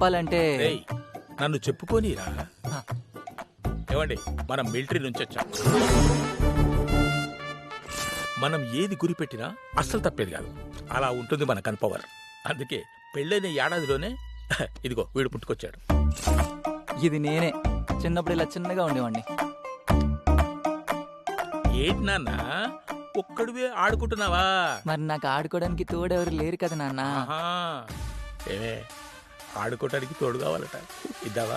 చెప్పాలంటే రేయ్, నన్ను చెప్పుకోనిరా. ఆ. ఏమండి, మనం మిలిటరీ నుంచి వచ్చాం. మనం ఏది గురిపెట్టినా అస్సలు తప్పేది కాదు. అలా ఉంటుంది మన కన్పవర్. అందుకే పెళ్ళైన ఏడాదిలోనే ఇదిగో వీడు పుట్టుకొచ్చాడు. ఇది నేనే చిన్నప్పుడు ఇలా చిన్నగా ఉండేవాడిని. ఏంటి నాన్న, ఒక్కడివే ఆడుకుంటున్నావా? మరి నాకు ఆడుకోవడానికి తోడెవరు లేరు కదా నాన్న. ఆహా. ఏమే, ఆడుకోవటానికి తోడు కావాలట, ఇద్దావా?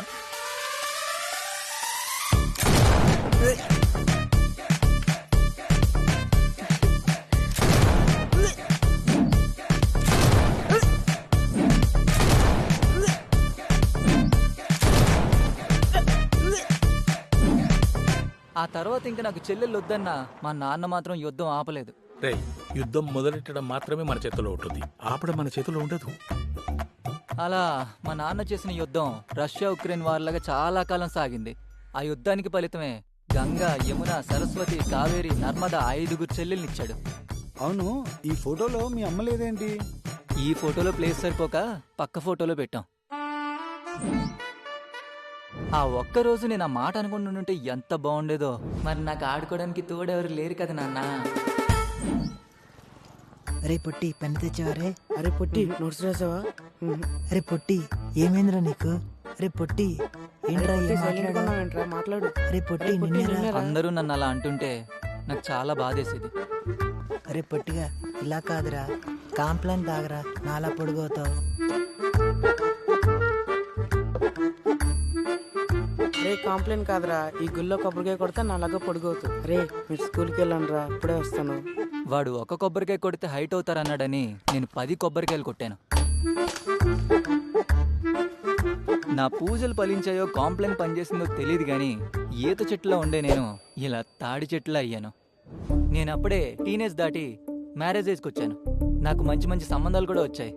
ఆ తర్వాత ఇంకా నాకు చెల్లెళ్ళు వద్దన్నా మా నాన్న మాత్రం యుద్ధం ఆపలేదు. రేయ్, యుద్ధం మొదలెట్టడం మాత్రమే మన చేతిలో ఉంటుంది, ఆపడం మన చేతిలో ఉండదు. అలా మా నాన్న చేసిన యుద్ధం రష్యా ఉక్రెయిన్ వార్లాగా చాలా కాలం సాగింది. ఆ యుద్ధానికి ఫలితమే గంగా, యమున, సరస్వతి, కావేరి, నర్మద 5 చెల్లెల్నిచ్చాడు. అవును, ఈ ఫోటోలో మీ అమ్మ లేదేంటి? ఈ ఫోటోలో ప్లేస్ సరిపోక పక్క ఫోటోలో పెట్టాం. ఆ ఒక్క రోజు నేను ఆ మాట అనుకుంటుంటే ఎంత బాగుండేదో. మరి నాకు ఆడుకోవడానికి తోడెవరు లేరు కదా నాన్న. అరే పొట్టి పెన్ తెచ్చావరే? అరే పొట్టి నోట్స్ రాసావా? అరే పొట్టి ఏమైందిరా నీకు? అరే పొట్టి ఏంట్రా ఏం సైలెంట్ గా మాట్లాడావు? ఉన్నావేంట్రా? మాట్లాడు. అరే పొట్టి అరే పొట్టి, నిన్నేరా? నిన్నేరా? అందరూ నన్ను అలా అంటుంటే నాకు చాలా బాధేసేది. అరే పొట్టిగా ఇలా కాదురా, కాంప్లైంట్ తాగరా, నాలా పొడుగవుతావు. రే కాంప్లైంట్ కాదురా, ఈ గుళ్ళో కొబ్బరికాయ కొడితే నాలాగా పొడుగవుతు. రే మీరు స్కూల్కి వెళ్ళండి రా, ఇప్పుడే వస్తాను. వాడు ఒక కొబ్బరికాయ కొడితే హైట్ అవుతారన్నాడని నేను 10 కొబ్బరికాయలు కొట్టాను. నా పూజలు ఫలించాయో కాంప్లైంట్ పనిచేసిందో తెలియదు కానీ ఈత చెట్టులో ఉండే నేను ఇలా తాడి చెట్టులో అయ్యాను. నేను అప్పుడే టీనేజ్ దాటి మ్యారేజ్ ఏజ్కి వచ్చాను. నాకు మంచి మంచి సంబంధాలు కూడా వచ్చాయి.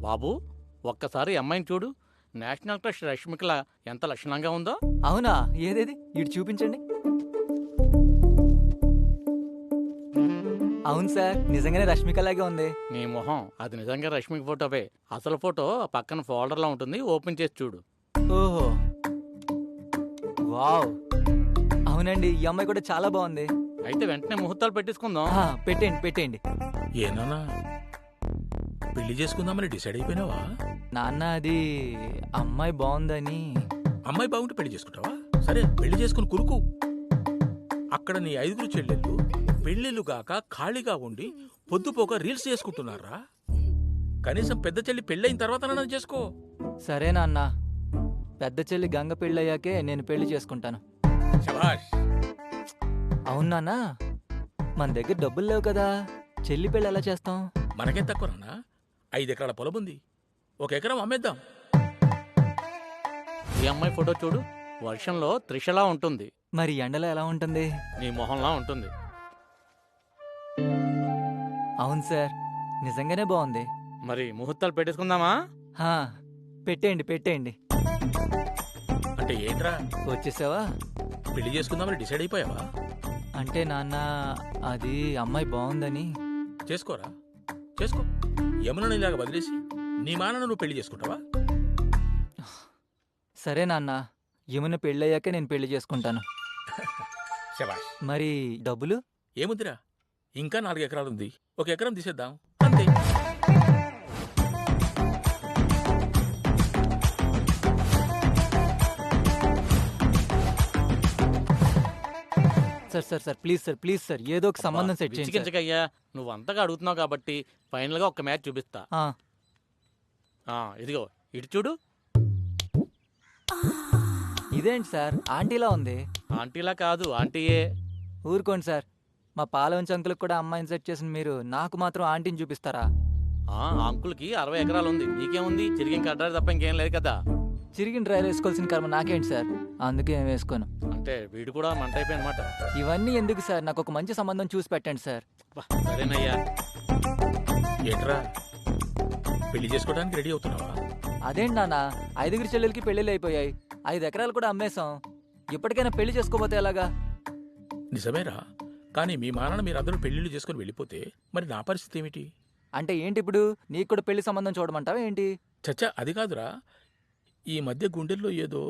బాబు, ఒక్కసారి అమ్మాయిని చూడు. నేషనల్ క్రష్ రష్మికలా ఎంత లక్షణంగా ఉందో. అవునా? ఏదేది ఇటు చూపించండి. అవును సార్, నిజంగానే రష్మికలాగే ఉంది. నీ మొహం అది నిజంగా రష్మిక ఫోటోవే. అసలు ఫోటో పక్కన ఫోల్డర్లో ఉంటుంది, ఓపెన్ చేసి చూడు. ఓహో, వావ్, అవునండి, ఈ అమ్మాయి కూడా చాలా బాగుంది. అయితే వెంటనే ముహూర్తాలు పెట్టించుకుందాం. పెట్టేయండి పెట్టేయండి. ఏనానా, పెళ్లి చేసుకుందామని డిసైడ్ అయిపోయినావా? నాన్న, అది అమ్మాయి బాగుందని. అమ్మాయి బాగుంటే పెళ్లి చేసుకుంటావా? సరే, పెళ్లి చేసుకుని కురుకు. అక్కడ నీ 5 చెల్లెళ్ళు పెళ్లిళ్ళు గాక ఖాళీగా ఉండి పొద్దుపోక రీల్స్ చేసుకుంటున్నారా? కనీసం పెద్ద చెల్లి పెళ్ళైన తర్వాత నన్ను చేసుకో. సరే నాన్న, పెద్ద చెల్లి గంగ పెళ్ళయ్యాకే నేను పెళ్లి చేసుకుంటాను. శభాష్. అవును నాన్న, మన దగ్గర డబ్బులు లేవు కదా, చెల్లి పెళ్ళి ఎలా చేస్తాం? మనకేం తక్కువనన్నా? 5 ఎకరాల పొలం ఉంది, 1 ఎకరం అమ్మేద్దాం. ఈ అమ్మాయి ఫోటో చూడు, వర్షంలో త్రిషలా ఉంటుంది. మరి ఎండలో ఎలా ఉంటుంది? నీ మొహంలా ఉంటుంది. అవును సార్, నిజంగానే బాగుంది. మరి ముహూర్తాలు పెట్టేసుకుందామా? పెట్టేయండి పెట్టేయండి. అంటే ఏంట్రా, వచ్చేసావా? పెళ్లి చేసుకుందామని డిసైడ్ అయిపోయావా? అంటే నాన్న, అది అమ్మాయి బాగుందని. చేసుకోరా, చేసుకో. యమునని ఇలాగ వదిలేసి నీ మానను నువ్వు పెళ్లి చేసుకుంటావా? సరే నాన్న, యమున పెళ్ళయ్యాకే నేను పెళ్లి చేసుకుంటాను. శభాష్. మరి డబ్బులు? ఏముందిరా, ఇంకా 4 ఎకరాలు ఉంది, 1 ఎకరం తీసేద్దాం, అంతే. సార్ ప్లీజ్ సార్ ఏదో ఒక సంబంధం సెట్ చేయండి సార్. విసిగించకయ్యా, నువ్వు అంతగా అడుగుతున్నావు కాబట్టి ఫైనల్ గా ఒక మ్యాచ్ చూపిస్తా. ఇదిగో ఇటు చూడు. ఇదేంటి సార్, ఆంటీలా ఉంది? ఆంటీలా కాదు, ఆంటీయే. ఊరుకోండి సార్, మా పాలవంచి అంకులకు కూడా అమ్మాయిని సెట్ చేసిన మీరు నాకు మాత్రం ఆంటీని చూపిస్తారా? అంకుల్కి 60 ఎకరాలు ఉంది, నీకేముంది? చిరిగిన కట్టారు తప్ప ఇంకేం లేదు కదా. చిరిగిన డ్రైవర్ వేసుకోవాల్సిన కర్మ నాకేంటి సార్, అందుకే ఏం వేసుకోను. అంటే వీడు కూడా మంట అయిపోయి అనమాట. ఇవన్నీ ఎందుకు సార్, నాకు ఒక మంచి సంబంధం చూసి పెట్టండి సార్. సరేనయ్యా. ఏంట్రా, పెళ్లి చేసుకోవడానికి రెడీ అవుతున్నావా? అదేంటి నాన్న, 5 చెల్లెలకి పెళ్లిళ్ళు అయిపోయాయి, 5 ఎకరాలు కూడా అమ్మేశాం. ఇప్పటికైనా పెళ్లి చేసుకోపోతే ఎలాగా? నిజమేరా, కానీ మీ మానన మీరందరూ పెళ్లిళ్ళు చేసుకుని వెళ్ళిపోతే మరి నా పరిస్థితి ఏమిటి? అంటే ఏంటి ఇప్పుడు నీకు కూడా పెళ్లి సంబంధం చూడమంటావా ఏంటి? చచ్చా అది కాదురా, ఈ మధ్య గుండెల్లో ఏదో